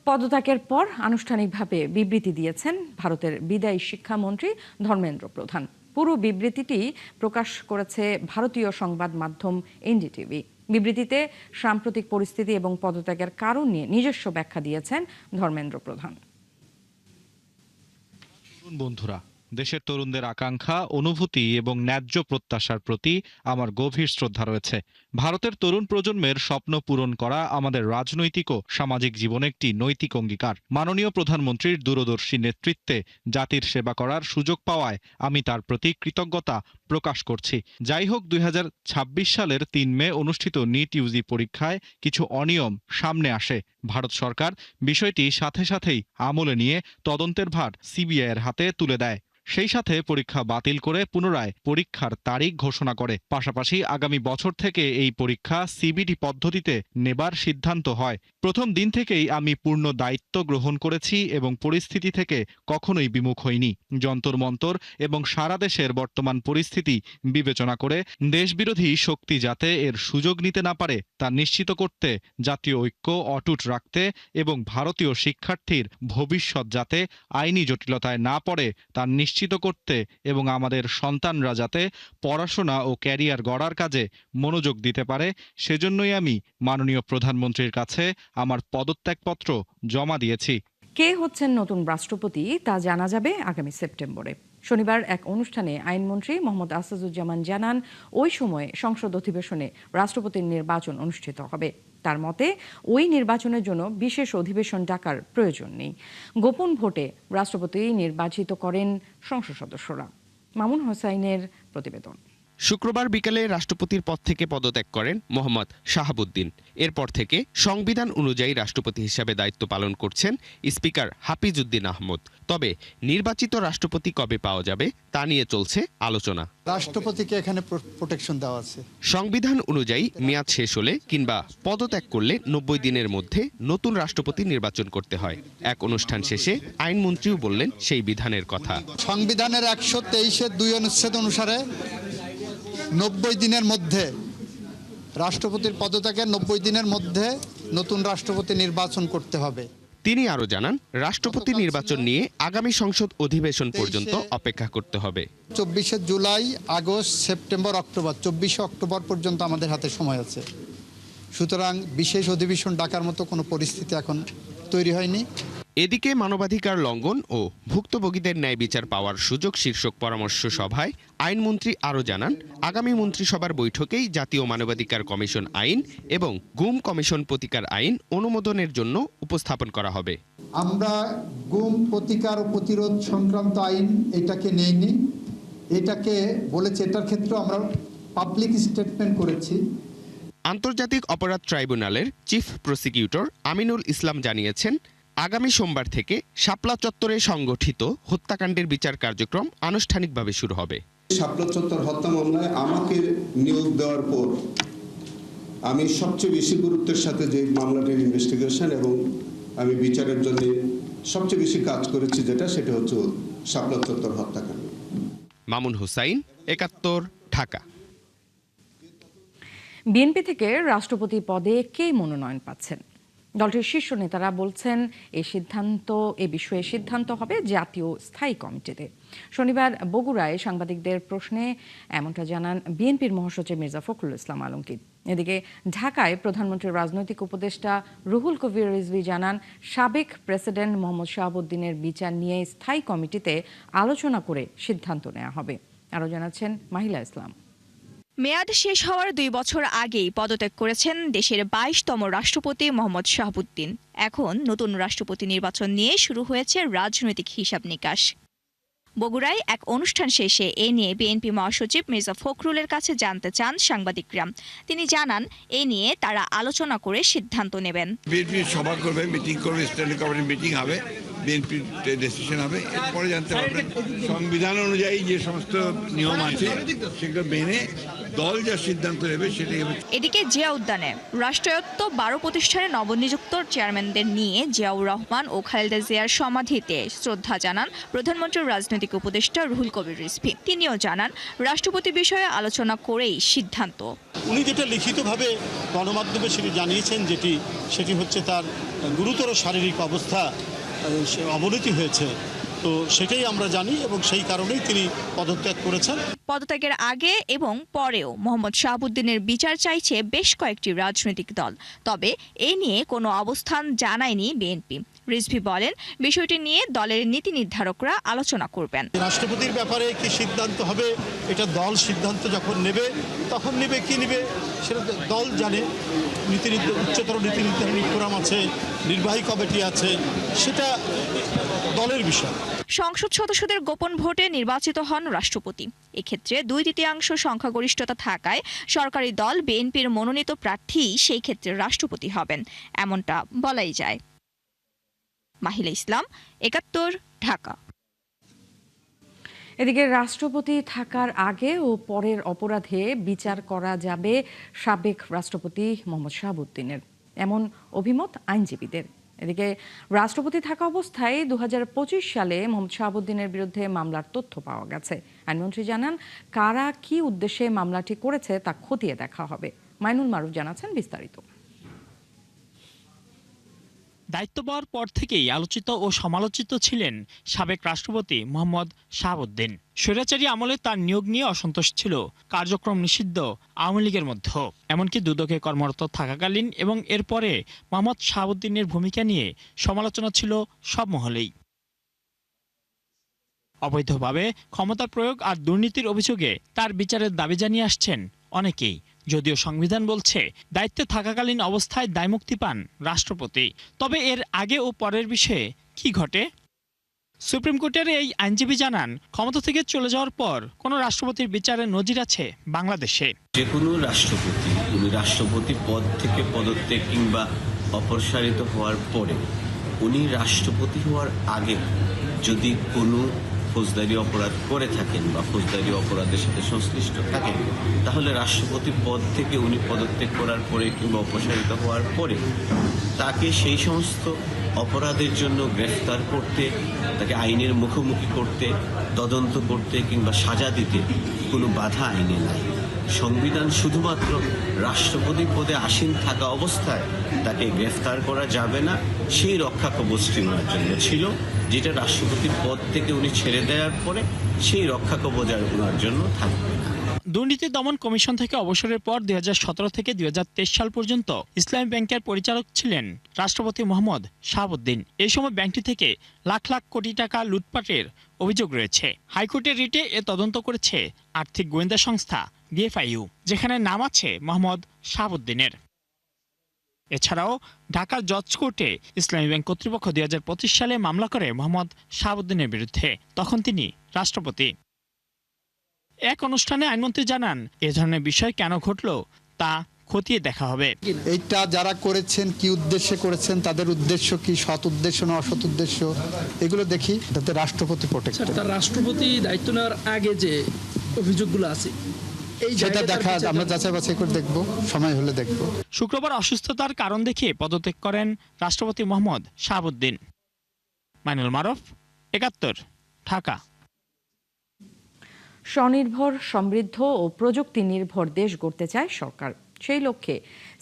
পদত্যাগের পর আনুষ্ঠানিকভাবে বিবৃতি দিয়েছেন ভারতের বিদায়ী শিক্ষামন্ত্রী ধর্মেন্দ্র প্রধান। পুরো বিবৃতিটি প্রকাশ করেছে ভারতীয় সংবাদ মাধ্যম এনডিটিভি। বিবৃতিতে সাম্প্রতিক পরিস্থিতি এবং পদত্যাগের কারণ নিয়ে নিজস্ব ব্যাখ্যা দিয়েছেন ধর্মেন্দ্র প্রধান। বন্ধুরা, দেশের তরুণদের আকাঙ্ক্ষা, অনুভূতি এবং ন্যায্য প্রত্যাশার প্রতি আমার গভীর শ্রদ্ধা রয়েছে। ভারতের তরুণ প্রজন্মের স্বপ্ন পূরণ করা আমাদের রাজনৈতিক ও সামাজিক জীবনে একটি নৈতিক অঙ্গীকার। মাননীয় প্রধানমন্ত্রীর দূরদর্শী নেতৃত্বে জাতির সেবা করার সুযোগ পাওয়ায় আমি তার প্রতি কৃতজ্ঞতা প্রকাশ করছি। যাই হোক, 2026 সালের 3 মে অনুষ্ঠিত নিট ইউজি পরীক্ষায় কিছু অনিয়ম সামনে আসে। ভারত সরকার বিষয়টি সাথে সাথেই আমলে নিয়ে তদন্তের ভার সিবিআইয়ের হাতে তুলে দেয়। সেই সাথে পরীক্ষা বাতিল করে পুনরায় পরীক্ষার তারিখ ঘোষণা করে। পাশাপাশি আগামী বছর থেকে এই পরীক্ষা সিবিটি পদ্ধতিতে নেবার সিদ্ধান্ত হয়। প্রথম দিন থেকেই আমি পূর্ণ দায়িত্ব গ্রহণ করেছি এবং পরিস্থিতি থেকে কখনোই বিমুখ হইনি। যন্তর মন্তর এবং সারা দেশের বর্তমান পরিস্থিতি বিবেচনা করে দেশবিরোধী শক্তি যাতে এর সুযোগ নিতে না পারে তা নিশ্চিত করতে, জাতীয় ঐক্য অটুট রাখতে এবং ভারতীয় শিক্ষার্থীর ভবিষ্যৎ যাতে আইনি জটিলতায় না পড়ে তা নিশ্চিত করতে এবং আমাদের সন্তানরা যাতে পড়াশোনা ও ক্যারিয়ার গড়ার কাজে মনোযোগ দিতে পারে, সেজন্যই আমি মাননীয় প্রধানমন্ত্রীর কাছে আমার পদত্যাগপত্র জমা দিয়েছি। কে হচ্ছেন নতুন রাষ্ট্রপতি তা জানা যাবে আগামী সেপ্টেম্বরে। শনিবার এক অনুষ্ঠানে আইনমন্ত্রী মোহাম্মদ আসাদুজ্জামান জানান, ওই সময়ে সংসদ অধিবেশনে রাষ্ট্রপতির নির্বাচন অনুষ্ঠিত হবে। তার মতে ওই নির্বাচনের জন্য বিশেষ অধিবেশন ডাকার প্রয়োজন নেই। গোপন ভোটে রাষ্ট্রপতি নির্বাচিত করেন সংসদ সদস্যরা। মামুন হোসাইনের প্রতিবেদন। শুক্রবার বিকেলে রাষ্ট্রপতির পদ থেকে পদত্যাগ করেন মোহাম্মদ শাহাবুদ্দিন। এরপর থেকে সংবিধান অনুযায়ী রাষ্ট্রপতি হিসাবে দায়িত্ব পালন করছেন স্পিকার হাফিজ উদ্দিন আহমদ। তবে নির্বাচিত রাষ্ট্রপতি কবে পাওয়া যাবে তা নিয়ে চলছে আলোচনা। রাষ্ট্রপতিকে এখানে প্রোটেকশন দেওয়া আছে। সংবিধান অনুযায়ী মেয়াদ শেষ হলে কিংবা পদত্যাগ করলে 90 দিনের মধ্যে নতুন রাষ্ট্রপতি নির্বাচন করতে হয়। এক অনুষ্ঠান শেষে আইনমন্ত্রীও বললেন সেই বিধানের কথা। সংবিধানের 123-এর 2 অনুচ্ছেদ অনুসারে 90 দিনের মধ্যে রাষ্ট্রপতির পদত্যাগের 90 দিনের মধ্যে নতুন রাষ্ট্রপতি নির্বাচন করতে হবে। তিনি আরো জানান, রাষ্ট্রপতি নির্বাচন নিয়ে আগামী সংসদ অধিবেশন পর্যন্ত অপেক্ষা করতে হবে। 24 July, August, September, October, 24 October পর্যন্ত আমাদের হাতে সময় আছে। সুতরাং বিশেষ অধিবেশন ডাকার মতো কোনো পরিস্থিতি এখন তৈরি হয়নি। এদিকে মানবাধিকার লঙ্ঘন ও ভুক্তভোগীদের ন্যায় বিচার পাওয়ার সুযোগ শীর্ষক পরামর্শ সভায় আইনমন্ত্রী আরও জানান, আগামী মন্ত্রিসভার বৈঠকেই জাতীয় মানবাধিকার কমিশন আইন এবং গুম কমিশন প্রতিকার আইন অনুমোদনের জন্য উপস্থাপন করা হবে। আমরা গুম প্রতিকার ও প্রতিরোধ সংক্রান্ত আইন এটাকে নেইনি, এটাকে বলেছে, এটার ক্ষেত্রে আমরা পাবলিক স্টেটমেন্ট করেছি। আন্তর্জাতিক অপরাধ ট্রাইব্যুনালের চিফ প্রসিকিউটর আমিনুল ইসলাম জানিয়েছেন, আগামী সোমবার থেকে শাপলা চত্বরে সংগঠিত হত্যাকাণ্ডের বিচার কার্যক্রম আনুষ্ঠানিকভাবে শুরু হবে। শাপলা চত্বর হত্যা মামলায় আমাকে নিয়োগ দেওয়ার পর আমি সবচেয়ে বেশি গুরুত্বের সাথে যে মামলাটির ইনভেস্টিগেশন এবং আমি বিচারের জন্য সবচেয়ে বেশি কাজ করেছি, সেটা হচ্ছে শাপলা চত্বর হত্যাকাণ্ড। মামুন হোসাইন, 71, ঢাকা। বিএনপি থেকে রাষ্ট্রপতি পদে কে মনোনয়ন পাচ্ছেন? দলটির শীর্ষ নেতারা বলছেন এ বিষয়ে সিদ্ধান্ত হবে জাতীয় স্থায়ী কমিটিতে। শনিবার বগুড়ায় সাংবাদিকদের প্রশ্নে এমনটা জানান বিএনপির মহাসচিব মির্জা ফখরুল ইসলাম আলমগীর। এদিকে ঢাকায় প্রধানমন্ত্রীর রাজনৈতিক উপদেষ্টা রুহুল কবির রিজভী জানান, সাবেক প্রেসিডেন্ট মোহাম্মদ শাহাবুদ্দিনের বিচার নিয়ে স্থায়ী কমিটিতে আলোচনা করে সিদ্ধান্ত নেওয়া হবে। আরও জানাচ্ছেন মাহিলা ইসলাম। মেয়াদ শেষ হওয়ার 2 বছর আগেই পদত্যাগ করেছেন দেশের 22তম রাষ্ট্রপতি মোহাম্মদ শাহাবুদ্দিন। এখন নতুন রাষ্ট্রপতি নির্বাচন নিয়ে শুরু হয়েছে রাজনৈতিক হিসাব নিকাশ। বগুড়ায় এক অনুষ্ঠান শেষে এ নিয়ে বিএনপি মহাসচিব মির্জা ফখরুলের কাছে জানতে চান সাংবাদিকরা। তিনি জানান, এ নিয়ে তারা আলোচনা করে সিদ্ধান্ত নেবেন। বিএনপি সভা করবে, মিটিং করবে, স্ট্যান্ডিং কমিটির মিটিং হবে, বিএনপির ডিসিশন হবে, এরপরে জানতে পারবেন। সংবিধান অনুযায়ী যে সমস্ত নিয়ম আছে সেগুলো মেনে দল যা সিদ্ধান্ত নেবে সেটাই হবে। এদিকে জিয়া উদ্যানে রাষ্ট্রায়ত্ত 12 প্রতিষ্ঠানের নবনিযুক্ত চেয়ারম্যানদের নিয়ে জিয়াউর রহমান ও খালেদা জিয়ার সমাধিতে শ্রদ্ধা জানান প্রধানমন্ত্রীর রাজনৈতিক উপদেষ্টা রুহুল কবির রিজভী। তিনিও জানান, রাষ্ট্রপতি বিষয়ে আলোচনা করেই সিদ্ধান্ত। উনি যেটা লিখিতভাবে গণমাধ্যমে সেটি জানিয়েছেন, সেটি হচ্ছে তার গুরুতর শারীরিক অবস্থা অবনতি হয়েছে, তো সেটাই আমরা জানি এবং সেই কারণেই তিনি পদত্যাগ করেছেন। পদত্যাগের আগে এবং পরেও মোহাম্মদ শাহাবুদ্দিনের বিচার চাইছে বেশ কয়েকটি রাজনৈতিক দল, তবে এ নিয়ে কোনো অবস্থান জানায়নি বিএনপি। রিজভী বলেন, বিষয়টি নিয়ে দলের নীতি নির্ধারকরা আলোচনা করবেন। রাষ্ট্রপতির ব্যাপারে কি সিদ্ধান্ত হবে, এটা দল সিদ্ধান্ত যখন নেবে তখন নেবে, কি নেবে সেটা দল জানে। উচ্চতর নীতি নির্ধারণী ফোরাম আছে, নির্বাহী কমিটি আছে, সেটা দলের বিষয়। সংসদ সদস্যদের গোপন ভোটে নির্বাচিত হন রাষ্ট্রপতি। এক্ষেত্রে 2/3 সংখ্যাগরিষ্ঠতা থাকায় সরকারি দল বিএনপির মনোনীত প্রার্থী সেই ক্ষেত্রে রাষ্ট্রপতি হবেন, এমনটা বলাই যায়। মাহিলা ইসলাম, 71, ঢাকা। এদিকে রাষ্ট্রপতি থাকার আগে ও পরের অপরাধে বিচার করা যাবে সাবেক রাষ্ট্রপতি মোহাম্মদ শাহাবুদ্দিনের, এমন অভিমত আইনজীবীদের। এদিকে রাষ্ট্রপতি থাকা অবস্থায় 2025 সালে মোহাম্মদ শাহাবুদ্দিনের বিরুদ্ধে মামলার তথ্য পাওয়া গেছে। আইনমন্ত্রী জানান, কারা কি উদ্দেশ্যে মামলাটি করেছে তা খতিয়ে দেখা হবে। মাইনুল মারুফ জানাচ্ছেন বিস্তারিত। দায়িত্ব পাওয়ার পর থেকেই আলোচিত ও সমালোচিত ছিলেন সাবেক রাষ্ট্রপতি মোহাম্মদ শাহাবুদ্দিন। স্বৈরাচারী আমলে তার নিয়োগ নিয়ে অসন্তোষ ছিল কার্যক্রম নিষিদ্ধ আওয়ামী লীগের মধ্যে। এমনকি দুদকে কর্মরত থাকাকালীন এবং এরপরে মোহাম্মদ শাহাবুদ্দিনের ভূমিকা নিয়ে সমালোচনা ছিল সব মহলেই। অবৈধভাবে ক্ষমতার প্রয়োগ আর দুর্নীতির অভিযোগে তার বিচারের দাবি জানিয়ে আসছেন অনেকেই। যদিও সংবিধান বলছে দায়িত্বে থাকাকালীন অবস্থায় দায়মুক্তি পান রাষ্ট্রপতি, তবে এর আগে ও পরের বিষয়ে কি ঘটে? সুপ্রিম কোর্টের এই আইনজীবী জানান, ক্ষমতা থেকে চলে যাওয়ার পর কোন রাষ্ট্রপতির বিচারের নজির আছে বাংলাদেশে? যে কোনো রাষ্ট্রপতি উনি রাষ্ট্রপতি পদ থেকে পদত্যাগ কিংবা অপসারিত হওয়ার পরে উনি রাষ্ট্রপতি হওয়ার আগে যদি কোনো ফৌজদারি অপরাধ করে থাকেন বা ফৌজদারি অপরাধের সাথে সংশ্লিষ্ট থাকেন, তাহলে রাষ্ট্রপতি পদ থেকে উনি পদত্যাগ করার পরে কিংবা অপসারিত হওয়ার পরে তাকে সেই সমস্ত অপরাধের জন্য গ্রেফতার করতে, তাকে আইনের মুখোমুখি করতে, তদন্ত করতে কিংবা সাজা দিতে কোনো বাধা আইনে নাই। সংবিধান শুধুমাত্র রাষ্ট্রপতি পদে আসীন থাকা অবস্থায় তাকে গ্রেফতার করা যাবে না সেই রক্ষা কবচটি ওনার জন্য ছিল, যেটা রাষ্ট্রপতির পদ থেকে উনি ছেড়ে দেওয়ার পরে সেই রক্ষা কবচ আর ওনার জন্য থাকবে না। দুর্নীতি দমন কমিশন থেকে অবসরের পর 2017 থেকে 2023 সাল পর্যন্ত ইসলামী ব্যাংকের পরিচালক ছিলেন রাষ্ট্রপতি মোহাম্মদ শাহাবুদ্দিন। এই সময় ব্যাংকটি থেকে লাখ লাখ কোটি টাকা লুটপাটের অভিযোগ রয়েছে। হাইকোর্টের রিটে এ তদন্ত করেছে আর্থিক গোয়েন্দা সংস্থা DFIU, যেখানে নাম আছে মোহাম্মদ শাহাবুদ্দিনের। এছাড়াও ঢাকার জজ কোর্টে ইসলামী ব্যাংক কর্তৃপক্ষ 2025 সালে মামলা করে মোহাম্মদ শাহাবুদ্দিনের বিরুদ্ধে, তখন তিনি রাষ্ট্রপতি। এক অনুষ্ঠানে আইনমন্ত্রী জানান, এ ধরনের বিষয় কেন ঘটল তা খতিয়ে দেখা হবে। এইটা যারা করেছেন কি উদ্দেশ্যে করেছেন, তাদের উদ্দেশ্য কি, সৎ উদ্দেশ্য না অসৎ উদ্দেশ্য, এগুলো দেখি। তাতে রাষ্ট্রপতি প্রোটেক্টেড। তার রাষ্ট্রপতি দায়িত্ব নেওয়ার আগে যে অভিযোগগুলো আছে সেটা দেখা আমরা যাচাই বাছাই করে দেখব, সময় হলে দেখব। শুক্রবার অসুস্থতার কারণ দেখিয়ে পদত্যাগ করেন রাষ্ট্রপতি মোহাম্মদ শাহাবুদ্দিন। মাইনুল মারুফ, 71, ঢাকা। স্বনির্ভর, সমৃদ্ধ ও প্রযুক্তি নির্ভর দেশ গড়তে চায় সরকার। সেই লক্ষ্যে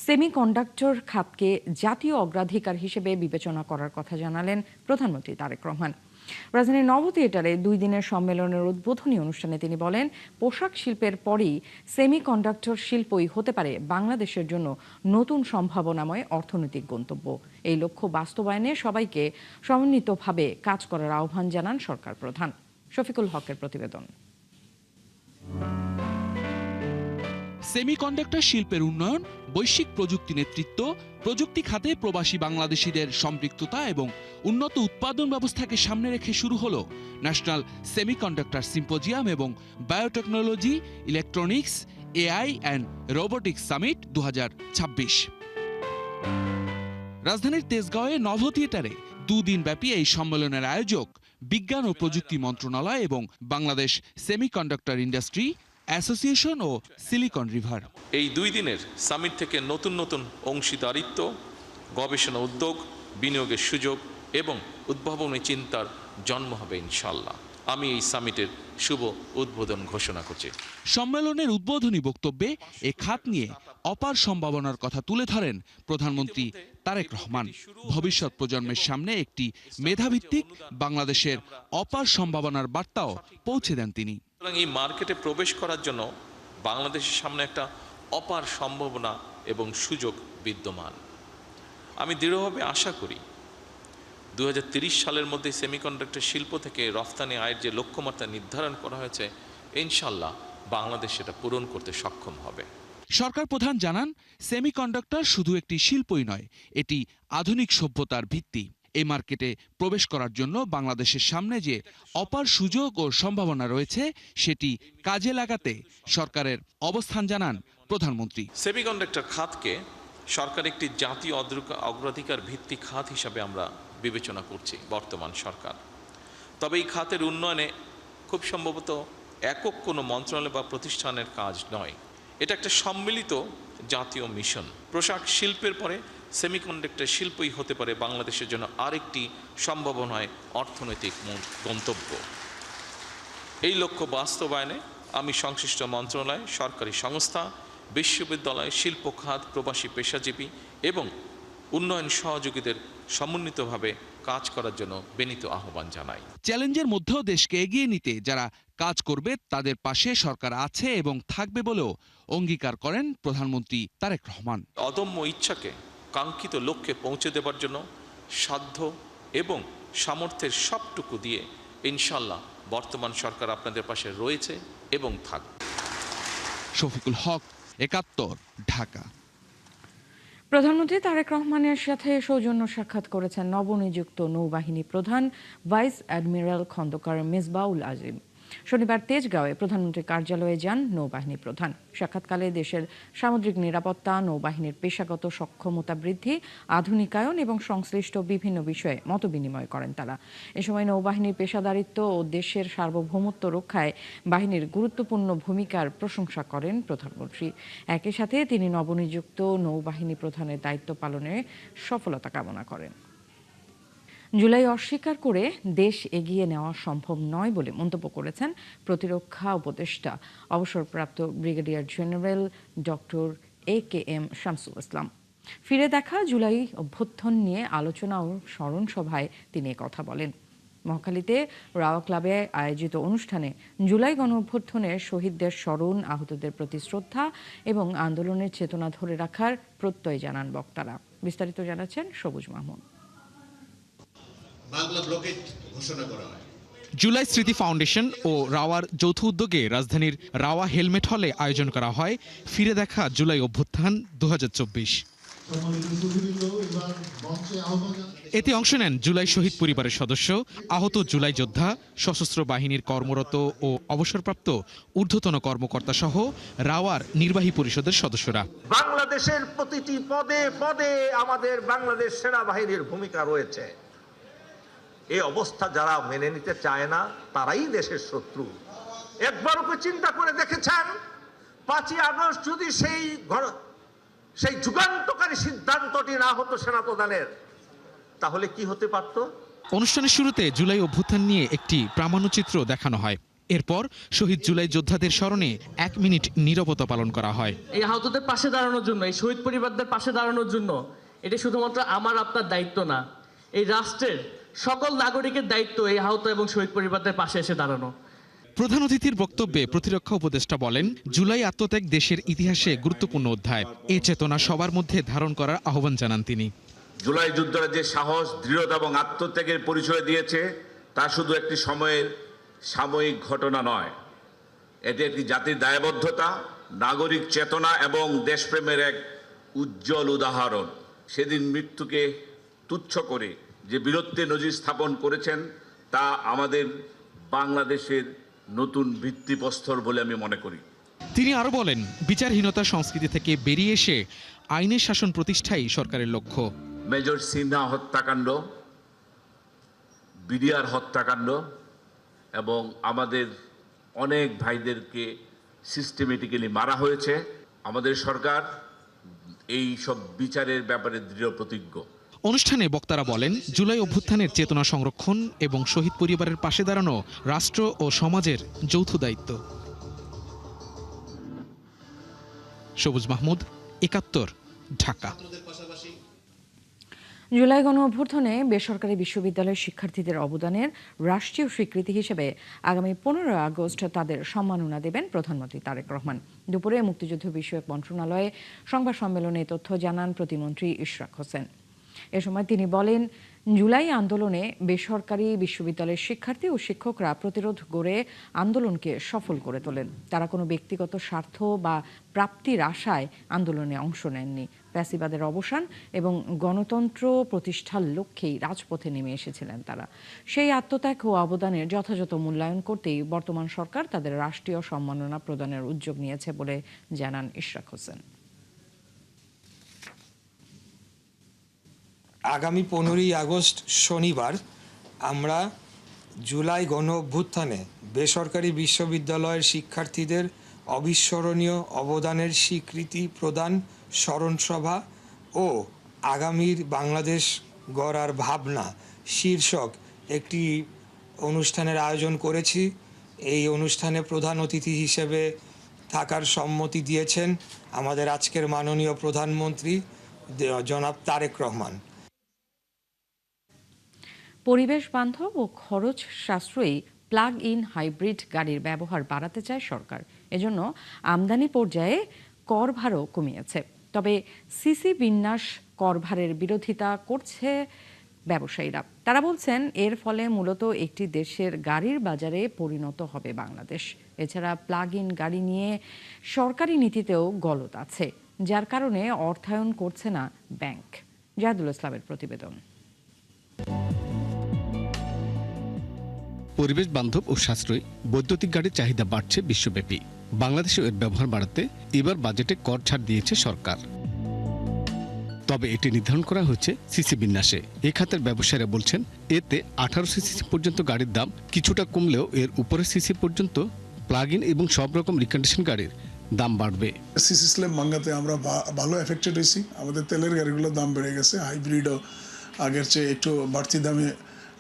সেমিকন্ডাক্টর খাতকে জাতীয় অগ্রাধিকার হিসেবে বিবেচনা করার কথা জানালেন প্রধানমন্ত্রী তারেক রহমান। রাজধানীর নব থিয়েটারে 2 দিনের সম্মেলনের উদ্বোধনী অনুষ্ঠানে তিনি বলেন, পোশাক শিল্পের পরই সেমিকন্ডাক্টর শিল্পই হতে পারে বাংলাদেশের জন্য নতুন সম্ভাবনাময় অর্থনৈতিক গন্তব্য। এই লক্ষ্য বাস্তবায়নে সবাইকে সমন্বিতভাবে কাজ করার আহ্বান জানান সরকার প্রধান। শফিকুল হকের প্রতিবেদন। সেমিকন্ডাক্টর শিল্পের উন্নয়ন, বৈশ্বিক প্রযুক্তি নেতৃত্ব, প্রযুক্তি খাতে প্রবাসী বাংলাদেশিদের সম্পৃক্ততা এবং উন্নত উৎপাদন ব্যবস্থাকে সামনে রেখে শুরু হলো ন্যাশনাল সেমিকন্ডাক্টর সিম্পোজিয়াম এবং biotechnology, electronics, AI and robotics summit 2026। রাজধানীর তেজগাঁওয়ে নভ থিয়েটারে 2 দিনব্যাপী এই সম্মেলনের আয়োজক বিজ্ঞান ও প্রযুক্তি মন্ত্রণালয় এবং বাংলাদেশ সেমিকন্ডাক্টর ইন্ডাস্ট্রি অ্যাসোসিয়েশন ও সিলিকন রিভার। এই 2 দিনের সামিট থেকে নতুন নতুন অংশীদারিত্ব, গবেষণা উদ্যোগ, বিনিয়োগের সুযোগ এবং উদ্ভাবনী চিন্তার জন্ম হবে ইনশাআল্লাহ। আমি এই সামিটের শুভ উদ্বোধন ঘোষণা করছি। সম্মেলনের উদ্বোধনী বক্তব্যে এ খাত নিয়ে অপার সম্ভাবনার কথা তুলে ধরেন প্রধানমন্ত্রী তারেক রহমান। ভবিষ্যৎ প্রজন্মের সামনে একটি মেধাভিত্তিক বাংলাদেশের অপার সম্ভাবনার বার্তাও পৌঁছে দেন তিনি। এই মার্কেটে প্রবেশ করার জন্য বাংলাদেশের সামনে একটা অপার সম্ভাবনা এবং সুযোগ বিদ্যমান। আমি দৃঢ়ভাবে আশা করি 2030 সালের মধ্যে সেমিকন্ডাক্টর শিল্প থেকে রফতানি আয়ের যে লক্ষ্যমাত্রা নির্ধারণ করা হয়েছে, ইনশাল্লাহ বাংলাদেশ সেটা পূরণ করতে সক্ষম হবে। সরকার প্রধান জানান, সেমিকন্ডাক্টর শুধু একটি শিল্পই নয়, এটি আধুনিক সভ্যতার ভিত্তি। এই মার্কেটে প্রবেশ করার জন্য বাংলাদেশের সামনে যে অপার সুযোগ ও সম্ভাবনা রয়েছে, সেটি কাজে লাগাতে সরকারের অবস্থান জানান প্রধানমন্ত্রী। সেমিকন্ডাক্টর খাতকে সরকার একটি জাতীয় অগ্রাধিকার ভিত্তিক খাত হিসাবে আমরা বিবেচনা করছি বর্তমান সরকার। তবে এই খাতের উন্নয়নে খুব সম্ভবত একক কোনো মন্ত্রণালয় বা প্রতিষ্ঠানের কাজ নয়, এটা একটা সম্মিলিত জাতীয় মিশন। পোশাক শিল্পের পরে সেমিকন্ডাক্টর শিল্পই হতে পারে বাংলাদেশের জন্য আরেকটি সম্ভাবনায় অর্থনৈতিক গন্তব্য। এই লক্ষ্য বাস্তবায়নে আমি সংশ্লিষ্ট মন্ত্রণালয়, সরকারি সংস্থা, বিশ্ববিদ্যালয়, শিল্প খাত, প্রবাসী পেশাজীবী এবং উন্নয়ন সহযোগীদের সমন্বিতভাবে কাজ করার জন্য বিনীত আহ্বান জানাই। চ্যালেঞ্জের মধ্যেও দেশকে এগিয়ে নিতে যারা কাজ করবে তাদের পাশে সরকার আছে এবং থাকবে বলেও অঙ্গীকার করেন প্রধানমন্ত্রী তারেক রহমান। অদম্য ইচ্ছাকে কাঙ্ক্ষিত লক্ষ্যে পৌঁছে দেবার জন্য সাধ্য এবং সামর্থ্যের সবটুকু দিয়ে ইনশাল্লাহ বর্তমান সরকার আপনাদের পাশে রয়েছে এবং থাকবে। শফিকুল হক, ৭১, ঢাকা। প্রধানমন্ত্রী তারেক রহমানের সাথে সৌজন্য সাক্ষাৎ করেছেন নবনিযুক্ত নৌবাহিনী প্রধান ভাইস অ্যাডমিরাল খন্দকার মেজবাউল আজিম। শনিবার তেজগাঁওয়ে প্রধানমন্ত্রীর কার্যালয়ে যান নৌবাহিনী প্রধান। সাক্ষাৎকালে দেশের সামুদ্রিক নিরাপত্তা, নৌবাহিনীর পেশাগত সক্ষমতা বৃদ্ধি, আধুনিকায়ন এবং সংশ্লিষ্ট বিভিন্ন বিষয়ে মতবিনিময় করেন তারা। এ সময় নৌবাহিনীর পেশাদারিত্ব ও দেশের সার্বভৌমত্ব রক্ষায় বাহিনীর গুরুত্বপূর্ণ ভূমিকার প্রশংসা করেন প্রধানমন্ত্রী। একই সাথে তিনি নবনিযুক্ত নৌবাহিনী প্রধানের দায়িত্ব পালনে সফলতা কামনা করেন। জুলাই অস্বীকার করে দেশ এগিয়ে নেওয়া সম্ভব নয় বলে মন্তব্য করেছেন প্রতিরক্ষা উপদেষ্টা অবসরপ্রাপ্ত brigadier general doctor AKM Shamsul Islam. ফিরে দেখা জুলাই অভ্যুত্থান নিয়ে আলোচনা ও স্মরণ সভায় তিনি কথা বলেন। মহাখালীতে রাওয়া ক্লাবে আয়োজিত অনুষ্ঠানে জুলাই গণ অভ্যুত্থানের শহীদদের স্মরণ, আহতদের প্রতি শ্রদ্ধা এবং আন্দোলনের চেতনা ধরে রাখার প্রত্যয় জানান বক্তারা। বিস্তারিত জানাচ্ছেন সবুজ মাহমুদ। বাংলা ব্লকেট ঘোষণা করা হয়। জুলাই স্মৃতি ফাউন্ডেশন ও রাওয়ার যৌথ উদ্যোগে রাজধানীর রাওয়া হেলমেট হলে আয়োজন করা হয় ফিরে দেখা জুলাই অভ্যুত্থান 2024। এতে অংশ নেন জুলাই শহীদ পরিবারের সদস্য, আহত জুলাই যোদ্ধা, সশস্ত্র বাহিনীর কর্মরত ও অবসরপ্রাপ্ত ঊর্ধ্বতন কর্মকর্তা সহ রাওয়ার নির্বাহী পরিষদের সদস্যরা। বাংলাদেশের প্রতিটি পদে পদে আমাদের বাংলাদেশ সেনাবাহিনীর ভূমিকা রয়েছে। এই অবস্থা যারা মেনে নিতে চায় না তারাই দেশের শত্রু। একবার ওকে চিন্তা করে দেখেছেন 5ই আগস্ট যদি সেই যুগান্তকারী সিদ্ধান্তটি না হতো সেনাপ্রধানের, তাহলে কি হতে পারত? অনুষ্ঠানের শুরুতে জুলাই অভ্যুত্থান নিয়ে একটি প্রামাণ্যচিত্র দেখানো হয়। এরপর শহীদ জুলাই যোদ্ধাদের স্মরণে 1 মিনিট নীরবতা পালন করা হয়। এই আহতদের পাশে দাঁড়ানোর জন্য, এই শহীদ পরিবারদের পাশে দাঁড়ানোর জন্য এটা শুধুমাত্র আমার আপনার দায়িত্ব না, এই রাষ্ট্রের সকল নাগরিকের দায়িত্ব এই আহত এবং শহীদ পরিবারদের পাশে এসে দাঁড়ানো। প্রধান অতিথির বক্তব্যে প্রতিরক্ষা উপদেষ্টা বলেন, জুলাই আত্মত্যাগ দেশের ইতিহাসে গুরুত্বপূর্ণ অধ্যায়। এই চেতনা সবার মধ্যে ধারণ করার আহ্বান জানান তিনি। জুলাই যোদ্ধারা যে সাহস, দৃঢ়তা এবং আত্মত্যাগের পরিচয় দিয়েছে তা শুধু একটি সময়ের সাময়িক ঘটনা নয়, এটি একটি জাতির দায়বদ্ধতা, নাগরিক চেতনা এবং দেশপ্রেমের এক উজ্জ্বল উদাহরণ। সেদিন মৃত্যুকে তুচ্ছ করে যে বীরত্বের নজির স্থাপন করেছেন তা আমাদের বাংলাদেশের নতুন ভিত্তিপ্রস্তর বলে আমি মনে করি। তিনি আরো বলেন, বিচারহীনতা সংস্কৃতি থেকে বেরিয়ে এসে আইনের শাসন প্রতিষ্ঠাই সরকারের লক্ষ্য। মেজর সিনহা হত্যাকাণ্ড, বিডিআর হত্যাকাণ্ড এবং আমাদের অনেক ভাইদেরকে সিস্টেমেটিক্যালি মারা হয়েছে। আমাদের সরকার এই সব বিচারের ব্যাপারে দৃঢ় প্রতিজ্ঞ। অনুষ্ঠানে বক্তারা বলেন, জুলাই অভ্যুত্থানের চেতনা সংরক্ষণ এবং শহীদ পরিবারের পাশে দাঁড়ানো রাষ্ট্র ও সমাজের যৌথ দায়িত্ব। সবুজ মাহমুদ, ৭১, ঢাকা। জুলাই গণ অভ্যুত্থানে বেসরকারি বিশ্ববিদ্যালয়ের শিক্ষার্থীদের অবদানের রাষ্ট্রীয় স্বীকৃতি হিসেবে আগামী ১৫ আগস্ট তাদের সম্মাননা দেবেন প্রধানমন্ত্রী তারেক রহমান। দুপুরে মুক্তিযুদ্ধ বিষয়ক মন্ত্রণালয়ে সংবাদ সম্মেলনে তথ্য জানান প্রতিমন্ত্রী ইশরাক হোসেন। এ সময় তিনি বলেন, জুলাই আন্দোলনে বেসরকারি বিশ্ববিদ্যালয়ের শিক্ষার্থী ও শিক্ষকরা প্রতিরোধ গড়ে আন্দোলনকে সফল করে তোলেন। তারা কোনো ব্যক্তিগত স্বার্থ বা প্রাপ্তির আশায় আন্দোলনে অংশ নেননি। ফ্যাসিবাদের অবসান এবং গণতন্ত্র প্রতিষ্ঠার লক্ষ্যেই রাজপথে নেমে এসেছিলেন তারা। সেই আত্মত্যাগ ও অবদানের যথাযথ মূল্যায়ন করতেই বর্তমান সরকার তাদের রাষ্ট্রীয় সম্মাননা প্রদানের উদ্যোগ নিয়েছে বলে জানান ইশরাক হোসেন। আগামী 15ই আগস্ট শনিবার আমরা জুলাই গণ অভ্যুত্থানে বেসরকারি বিশ্ববিদ্যালয়ের শিক্ষার্থীদের অবিস্মরণীয় অবদানের স্বীকৃতি প্রদান স্মরণসভা ও আগামীর বাংলাদেশ গড়ার ভাবনা শীর্ষক একটি অনুষ্ঠানের আয়োজন করেছি। এই অনুষ্ঠানে প্রধান অতিথি হিসেবে থাকার সম্মতি দিয়েছেন আমাদের আজকের মাননীয় প্রধানমন্ত্রী জনাব তারেক রহমান। পরিবেশ বান্ধব ও খরচ সাশ্রয়ী প্লাগ ইন হাইব্রিড গাড়ির ব্যবহার বাড়াতে চায় সরকার। এজন্য আমদানি পর্যায়ে কর ভারও কমিয়েছে। তবে সিসি বিন্যাস কর ভারের বিরোধিতা করছে ব্যবসায়ীরা। তারা বলছেন, এর ফলে মূলত একটি দেশের গাড়ির বাজারে পরিণত হবে বাংলাদেশ। এছাড়া প্লাগ ইন গাড়ি নিয়ে সরকারি নীতিতেও গলদ আছে, যার কারণে অর্থায়ন করছে না ব্যাংক। জাহিদুল ইসলামের প্রতিবেদন। পরিবেশ বান্ধব ও সাশ্রয়ী বৈদ্যুতিক গাড়ির চাহিদা বাড়ছে বিশ্বব্যাপী। বাংলাদেশে এর ব্যবহার বাড়াতে এবার বাজেটে কর ছাড় দিয়েছে সরকার। তবে এটি নির্ধারণ করা হয়েছে সিসি বিন্যাসে। এ খাতের ব্যবসায়ীরা বলছেন, এতে 18 সিসি পর্যন্ত গাড়ির দাম কিছুটা কমলেও এর উপরের সিসি পর্যন্ত প্লাগ ইন এবং সব রকম রিকন্ডিশন গাড়ির দাম বাড়বে। সিসি স্ল্যাব ভাঙাতে আমরা ভালো এফেক্টেড হয়েছি। আমাদের তেলের গাড়িগুলোর দাম বেড়ে গেছে। হাইব্রিডও আগের চেয়ে একটু বাড়তি দামে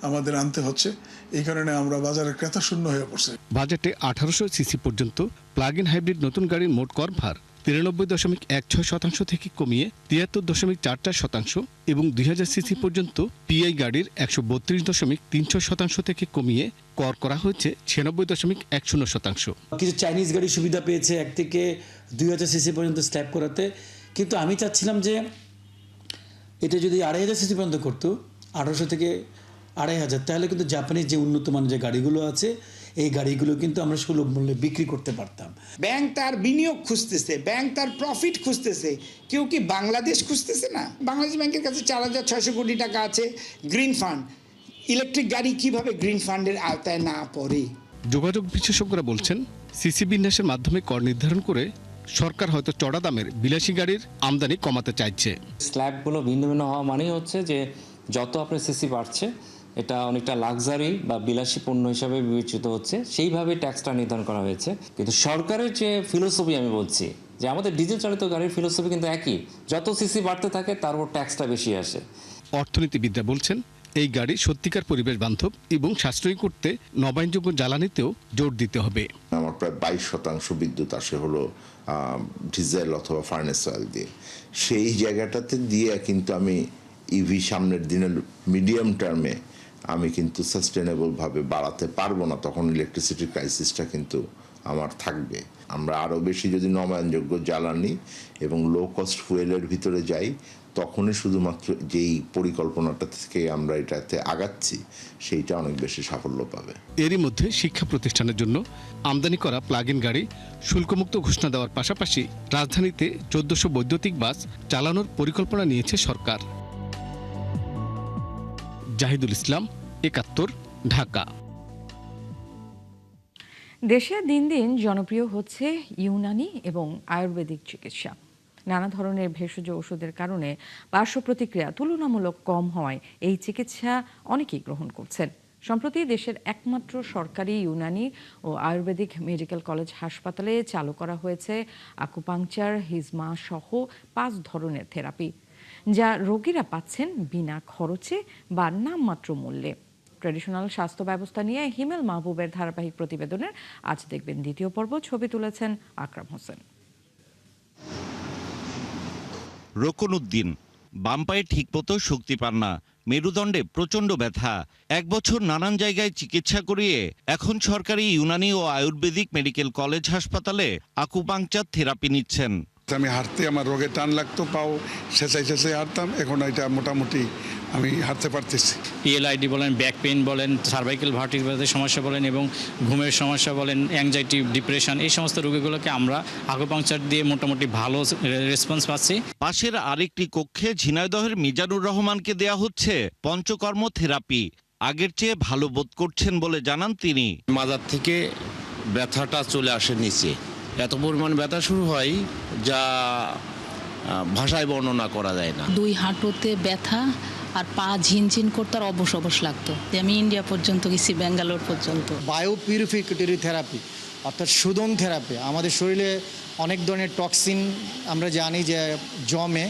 আমাদের আনতে হচ্ছে। এই কারণে আমরা বাজারে ক্রেতা শূন্য হয়ে পড়ছে। বাজেটে 1800 সিসি পর্যন্ত প্লাগ ইন হাইব্রিড নতুন গাড়ির মোট কর ভার 93.16% থেকে কমিয়ে 73.44% এবং 2000 সিসি পর্যন্ত পিআই গাড়ির 132.36% থেকে কমিয়ে কর করা হয়েছে 96.10%। কিছু চাইনিজ গাড়ি সুবিধা পেয়েছে 1 থেকে 2000 সিসি পর্যন্ত স্ল্যাব করাতে, কিন্তু আমি চাচ্ছিলাম যে এটা যদি 2500 সিসি পর্যন্ত করতো, 1800 থেকে 2500, তাহলে কিন্তু জাপানিজ যে উন্নত মানের যে গাড়িগুলো আছে এই গাড়িগুলো কিন্তু আমরা সুলভ মূল্যে বিক্রি করতে পারতাম। ব্যাংক তার বিনিয়োগ খুঁজতেছে, ব্যাংক তার প্রফিট খুঁজতেছে, কেউ কি বাংলাদেশ খুঁজতেছে না? বাংলাদেশ ব্যাংকের কাছে 4600 কোটি টাকা আছে গ্রিন ফান্ড। ইলেকট্রিক গাড়ি কিভাবে গ্রিন ফান্ডের আওতায় না পড়ে? যোগাযোগ বিশেষজ্ঞরা বলছেন, সিসি বিন্যাসের মাধ্যমে কর নির্ধারণ করে সরকার হয়তো চড়া দামের বিলাসী গাড়ির আমদানি কমাতে চাইছে। স্ল্যাবগুলো ভিন্ন ভিন্ন হওয়া মানেই হচ্ছে যে যত আপনার সিসি বাড়ছে এটা অনেকটা লাক্সারি বা বিলাসী পণ্য হিসাবে বিবেচিত হচ্ছে, সেইভাবে ট্যাক্সটা নির্ধারণ করা হয়েছে। কিন্তু সরকারের যে ফিলোসফি, আমি বলছি যে আমাদের ডিজেল চালিত গাড়ির ফিলোসফি কিন্তু একই, যত সিসি বাড়তে থাকে তার উপর ট্যাক্সটা বেশি আসে। অর্থনীতিবিদরা বলছেন, এই গাড়ি সত্যিকার পরিবেশ বান্ধব এবং সাশ্রয়ী করতে নবায়নযোগ্য জ্বালানিতেও জোর দিতে হবে। আমার প্রায় 22% বিদ্যুৎ আসে হলো ডিজেল অথবা ফার্নেস অয়েল দিয়ে। সেই জায়গাটাতে দিয়ে কিন্তু আমি ইভি সামনের দিনের মিডিয়াম টার্মে আমি কিন্তু সাস্টেনেবলভাবে বাড়াতে পারবো না। তখন ইলেকট্রিসিটির ক্রাইসিসটা কিন্তু আমার থাকবে। আমরা আরও বেশি যদি নবায়নযোগ্য জ্বালানি এবং লো কস্ট ফুয়েলের ভিতরে যাই, তখনই শুধুমাত্র যেই পরিকল্পনাটা থেকে আমরা এটাতে আগাচ্ছি সেইটা অনেক বেশি সাফল্য পাবে। এরই মধ্যে শিক্ষা প্রতিষ্ঠানের জন্য আমদানি করা প্লাগ ইন গাড়ি শুল্কমুক্ত ঘোষণা দেওয়ার পাশাপাশি রাজধানীতে 1400 বৈদ্যুতিক বাস চালানোর পরিকল্পনা নিয়েছে সরকার। জাহিদুল ইসলাম, ৭১, ঢাকা। দেশে দিন দিন জনপ্রিয় হচ্ছে ইউনানি এবং আয়ুর্বেদিক চিকিৎসা। নানা ধরনের ভেষজ ওষুধের কারণে পার্শ্ব প্রতিক্রিয়া তুলনামূলক কম হওয়ায় এই চিকিৎসা অনেকেই গ্রহণ করছেন। সম্প্রতি দেশের একমাত্র সরকারি ইউনানি ও আয়ুর্বেদিক মেডিকেল কলেজ হাসপাতালে চালু করা হয়েছে আকুপাংচার, হিজমা সহ 5 ধরনের থেরাপি। যা রোগীরা পাচ্ছেন বিনা খরচে বা নামমাত্র মূল্যে। ট্র্যাডিশনাল স্বাস্থ্য ব্যবস্থা নিয়ে হিমেল মাহবুবের ধারাবাহিক প্রতিবেদনের আজ দেখবেন দ্বিতীয় পর্ব। ছবি তুলেছেন আকরাম হোসেন। রোকনউদ্দিন বাম পায়ে ঠিকমতো শক্তি পান না, মেরুদণ্ডে প্রচণ্ড ব্যথা। 1 বছর নানান জায়গায় চিকিৎসা করিয়ে এখন সরকারি ইউনানি ও আয়ুর্বেদিক মেডিকেল কলেজ হাসপাতালে আকুপাংচার থেরাপি নিচ্ছেন। আমি হাঁটতে আমার রোগে টান লাগতো, পাও শেষাই হাঁটতাম, এখন এটা মোটামুটি আমি হাঁটতে পারতেছি। PLID বলেন, ব্যাক পেইন বলেন, সার্ভাইকাল ভার্টিব্রাসের সমস্যা বলেন এবং ঘুমের সমস্যা বলেন, অ্যাংজাইটি, ডিপ্রেশন, এই সমস্ত রোগীগুলোকে আমরা আকুপাংচার দিয়ে মোটামুটি ভালো রেসপন্স পাচ্ছি। পাশের আরেকটি কক্ষে ঝিনাইদহের মিজানুর রহমানকে দেয়া হচ্ছে পঞ্চকর্ম থেরাপি। আগের চেয়ে ভালো বোধ করছেন বলে জানান তিনি। মাজার থেকে ব্যথাটা চলে আসে নিচে, এত পরিমাণ ব্যথা শুরু হয় যা ভাষায় বর্ণনা করা যায় না। 2 হাঁটুতে ব্যথা আর পা ঝিনঝিন করতে আর অবশ লাগতো। আমি ইন্ডিয়া পর্যন্ত গেছি, ব্যাঙ্গালোর পর্যন্ত। বায়ো পিউরিফিকেটরি থেরাপি অর্থাৎ শোধন থেরাপি। আমাদের শরীরে অনেক ধরনের টক্সিন আমরা জানি যে জমে,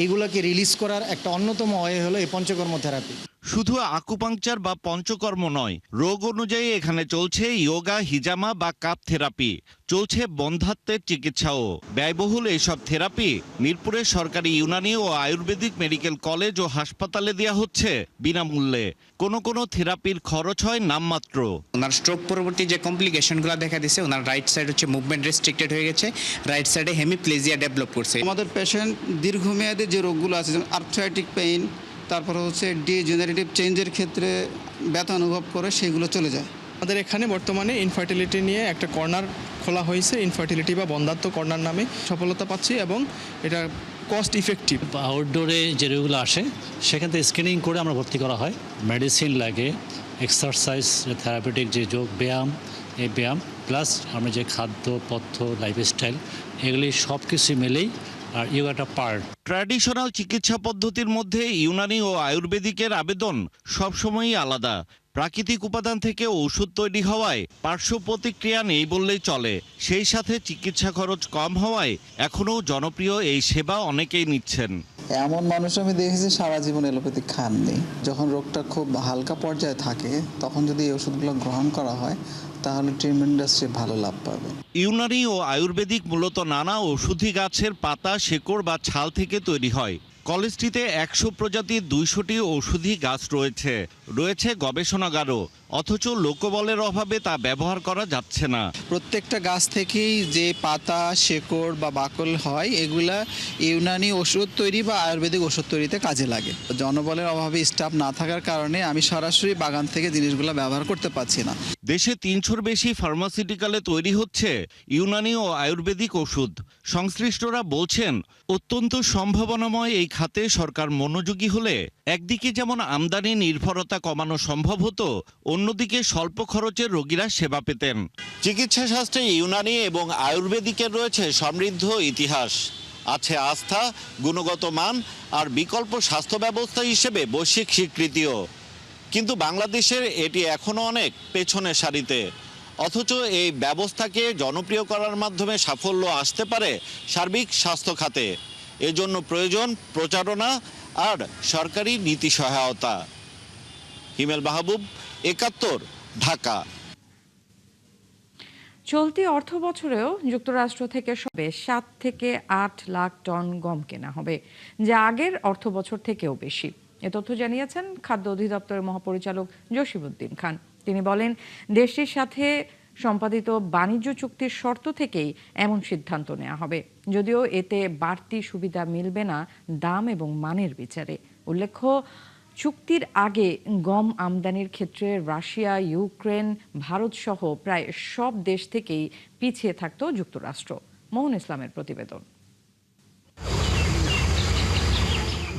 এগুলোকে রিলিজ করার একটা অন্যতম ওয়ে হলো এই পঞ্চকর্ম থেরাপি। শুধু আকুপাংচার বা পঞ্চকর্ম নয়, রোগ অনুযায়ী এখানে চলছে ইয়োগা, হিজামা বা কাপ থেরাপি, চলছে বন্ধ্যাত্বের চিকিৎসাও। ব্যয়বহুল এইসব থেরাপি মিরপুরের সরকারি ইউনানি ও আয়ুর্বেদিক মেডিকেল কলেজ ও হাসপাতালে দেওয়া হচ্ছে বিনামূল্যে। কোনো থেরাপির খরচ হয় নামমাত্র। ওনার স্ট্রোক পরবর্তী যে কমপ্লিকেশনগুলো দেখা দিচ্ছে, ওনার রাইট সাইড হচ্ছে মুভমেন্ট রেস্ট্রিক্টেড হয়ে গেছে, রাইট সাইডে হেমিপ্লেজিয়া ডেভেলপ করছে। আমাদের পেশেন্ট দীর্ঘমেয়াদী যে রোগগুলো আছে, যেমন আর্থ্রাইটিক পেইন, তারপরে হচ্ছে ডিজেনারেটিভ চেঞ্জের ক্ষেত্রে ব্যথা অনুভব করে, সেগুলো চলে যায়। আমাদের এখানে বর্তমানে ইনফার্টিলিটি নিয়ে একটা কর্নার খোলা হয়েছে, ইনফার্টিলিটি বা বন্ধ্যাত্ব কর্নার নামে। সফলতা পাচ্ছি এবং এটা কস্ট ইফেক্টিভ। আউটডোরে যে রোগগুলো আসে সেখান থেকে স্ক্রিনিং করে আমরা ভর্তি করা হয়। মেডিসিন লাগে, এক্সারসাইজ, থেরাপিউটিক যে যোগ ব্যায়াম, এই ব্যায়াম প্লাস আমরা যে খাদ্য পথ্য, লাইফস্টাইল, এগুলি সব কিছু মিলেই আর ইয়োগাটা পার্ট। ট্র্যাডিশনাল চিকিৎসা পদ্ধতির মধ্যে ইউনানি ও আয়ুর্বেদিকের আবেদন সবসময়ই আলাদা। প্রাকৃতিক উপাদান থেকে ওষুধ তৈরি হওয়ায় পার্শ্ব প্রতিক্রিয়া নেই বললেই চলে। সেই সাথে চিকিৎসা খরচ কম হওয়ায় এখনও জনপ্রিয় এই সেবা অনেকেই নিচ্ছেন। এমন মানুষ আমি দেখেছি সারা জীবন এলোপ্যাথি খাননি। যখন রোগটা খুব হালকা পর্যায়ে থাকে, তখন যদি এই ওষুধগুলো গ্রহণ করা হয় তাহলে ট্রিটমেন্ট ইন্ডাস্ট্রি ভালো লাভ পাবে। ইউনানি ও আয়ুর্বেদিক মূলত নানা ওষুধি গাছের পাতা, শেকড় বা ছাল থেকে তৈরি হয়। কলেজটিতে 100 প্রজাতির 200টি ঔষধি গাছ রয়েছে গবেষণাগারও, অথচ লোকবলের অভাবে তা ব্যবহার করা যাচ্ছে না। প্রত্যেকটা গাছ থেকেই যে পাতা, শেকড় বা বাকল হয়, এগুলা ইউনানি ওষুধ তৈরি বা আয়ুর্বেদিক ওষুধ তৈরিতে কাজে লাগে। জনবলের অভাবে স্টাফ না থাকার কারণে আমি সরাসরি বাগান থেকে জিনিসগুলো ব্যবহার করতে পারছি না। দেশে 300-র বেশি ফার্মাসিউটিক্যালে তৈরি হচ্ছে ইউনানি ও আয়ুর্বেদিক ওষুধ। সংশ্লিষ্টরা বলছেন, অত্যন্ত সম্ভাবনাময় এই খাতে সরকার মনোযোগী হলে একদিকে যেমন আমদানি নির্ভরতা কমানো সম্ভব হতো, অন্যদিকে স্বল্প খরচের রোগীরা সেবা পেতেন। চিকিৎসা শাস্ত্রে ইউনানি এবং আয়ুর্বেদিকের রয়েছে সমৃদ্ধ ইতিহাস, আছে আস্থা, গুণগত মান আর বিকল্প স্বাস্থ্য ব্যবস্থা হিসেবে বৈশ্বিক স্বীকৃতিও। কিন্তু বাংলাদেশের এটি এখনও অনেক পেছনের সারিতে। অথচ এই ব্যবস্থাকে জনপ্রিয় করার মাধ্যমে সাফল্য আসতে পারে সার্বিক স্বাস্থ্য খাতে। এজন্য প্রয়োজন প্রচারণা আর সরকারি নীতি সহায়তা। হিমেল মাহবুব, ৭১, ঢাকা। চলতি অর্থ বছরেও যুক্তরাষ্ট্র থেকে সবে 7 থেকে 8 লাখ টন গম কেনা হবে, যা আগের অর্থ বছর থেকেও বেশি। এ তথ্য জানিয়েছেন খাদ্য অধিদপ্তরের মহাপরিচালক জসিমউদ্দিন খান। তিনি বলেন, দেশটির সাথে সম্পাদিত বাণিজ্য চুক্তির শর্ত থেকেই এমন সিদ্ধান্ত নেওয়া হবে, যদিও এতে বাড়তি সুবিধা মিলবে না দাম এবং মানের বিচারে। উল্লেখ্য, চুক্তির আগে গম আমদানির ক্ষেত্রে রাশিয়া, ইউক্রেন, ভারত সহ প্রায় সব দেশ থেকেই পিছিয়ে থাকত যুক্তরাষ্ট্র। মোহন ইসলামের প্রতিবেদন।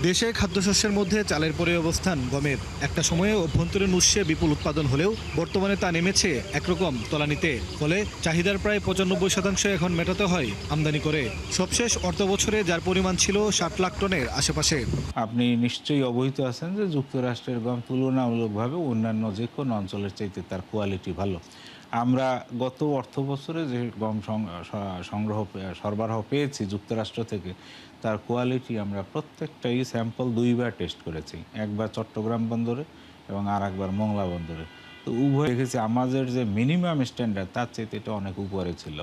দেশে খাদ্যশস্যের মধ্যে চালের পরে অবস্থান গমের। একটা সময়ে অভ্যন্তরীণ উৎসে বিপুল উৎপাদন হলেও বর্তমানে তা নেমেছে একরকম তলানিতে। ফলে চাহিদার প্রায় 95% এখন মেটাতে হয় আমদানি করে। সবশেষ অর্থ বছরে যার পরিমাণ ছিল 7 লাখ টনের আশেপাশে। আপনি নিশ্চয়ই অবহিত আছেন যে যুক্তরাষ্ট্রের গম তুলনামূলকভাবে অন্যান্য যে কোনো অঞ্চলের চাইতে তার কোয়ালিটি ভালো। আমরা গত অর্থ বছরে যে গম সরবরাহ পেয়েছি যুক্তরাষ্ট্র থেকে, তার কোয়ালিটি আমরা প্রত্যেকটাই স্যাম্পল 2বার টেস্ট করেছি, একবার চট্টগ্রাম বন্দরে এবং আর একবার মোংলা বন্দরে। তো উভয় দেখেছি আমাদের যে মিনিমাম স্ট্যান্ডার্ড তার চাইতে এটা অনেক উপরে ছিল।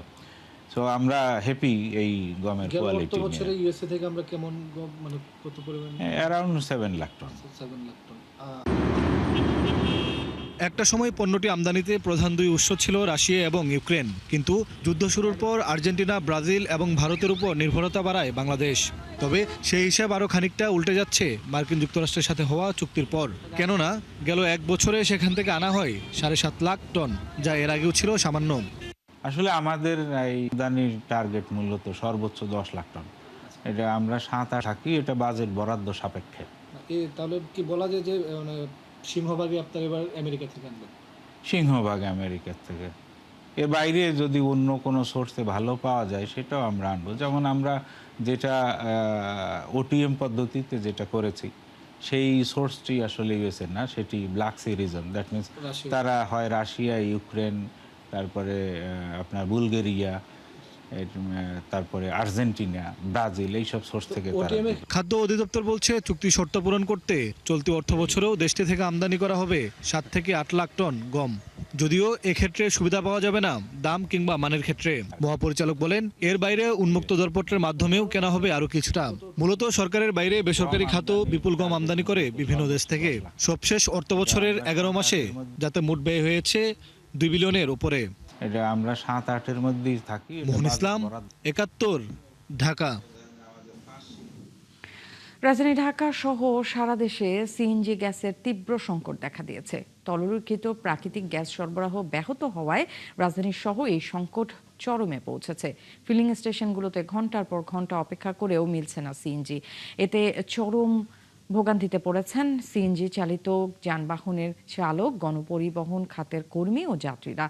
সো আমরা হ্যাপি এই গমের কোয়ালিটি নিয়ে। বছরে ইউএসএ থেকে আমরা কেমন গম মানে কত পরিমাণ? Around 7 lakh ton. 7 lakh ton. একটা সময় পণ্যটি আমদানিতে প্রধান দুই উৎস ছিল রাশিয়া এবং ইউক্রেন, কিন্তু যুদ্ধ শুরুর পর আর্জেন্টিনা, ব্রাজিল এবং ভারতের উপর নির্ভরতা বাড়ায় বাংলাদেশ। তবে সেই হিসাব আরও খানিকটা উল্টে যাচ্ছে মার্কিন যুক্তরাষ্ট্রের সাথে হওয়া চুক্তির পর। কেননা গেল 1 বছরে সেখান থেকে আনা হয় 7.5 লাখ টন, যা এর আগেও ছিল সামান্য। আসলে আমাদের এই আমদানির টার্গেট মূলত সর্বোচ্চ 10 লাখ টন। এটা আমরা 7-8 থাকি, এটা বাজেট বরাদ্দ সাপেক্ষে। তাহলে কি বলা যায় যে মানে সিংহভাগই আপনার এবার আমেরিকা থেকে আনবেন? সিংহভাগ আমেরিকার থেকে। এর বাইরে যদি অন্য কোনো সোর্সে ভালো পাওয়া যায় সেটাও আমরা আনবো। যেমন আমরা যেটা ওটিএম পদ্ধতিতে যেটা করেছি সেই সোর্সটি আসলে ইউএসএ না, সেটি black sea region. That means তারা হয় রাশিয়া, ইউক্রেন, তারপরে আপনার বুলগেরিয়া, তারপরে আর্জেন্টিনা, ব্রাজিল, এইসব সোর্স থেকে। খাদ্য অধিদপ্তর বলছে চুক্তি শর্ত পূরণ করতে চলতি অর্থ বছরেও দেশটি থেকে আমদানি করা হবে 7 থেকে 8 লাখ টন গম। যদিও এক্ষেত্রে সুবিধা পাওয়া যাবে না দাম কিংবা মানের ক্ষেত্রে। মহাপরিচালক বলেন এর বাইরে উন্মুক্ত দরপত্রের মাধ্যমেও কেনা হবে আরও কিছুটা। মূলত সরকারের বাইরে বেসরকারি খাতও বিপুল গম আমদানি করে বিভিন্ন দেশ থেকে। সবশেষ অর্থ বছরের 11 মাসে যাতে মোট ব্যয় হয়েছে 2 বিলিয়নের উপরে। এটা আমরা 7-8-এর মধ্যেই থাকি। মোহন ইসলাম, 71, ঢাকা। রাজধানী ঢাকা সহ সারা দেশে সিএনজি গ্যাসের তীব্র সংকট দেখা দিয়েছে। তরলীকৃত প্রাকৃতিক গ্যাস সরবরাহ ব্যাহত হওয়ায় রাজধানী সহ এই সংকট চরমে পৌঁছেছে। ফিলিং স্টেশনগুলোতে ঘন্টার পর ঘন্টা অপেক্ষা করেও মিলছে না সিএনজি। এতে চরম ভোগান্তিতে পড়েছেন সিএনজি চালিত যানবাহনের চালক, গণপরিবহন খাতের কর্মী ও যাত্রীরা।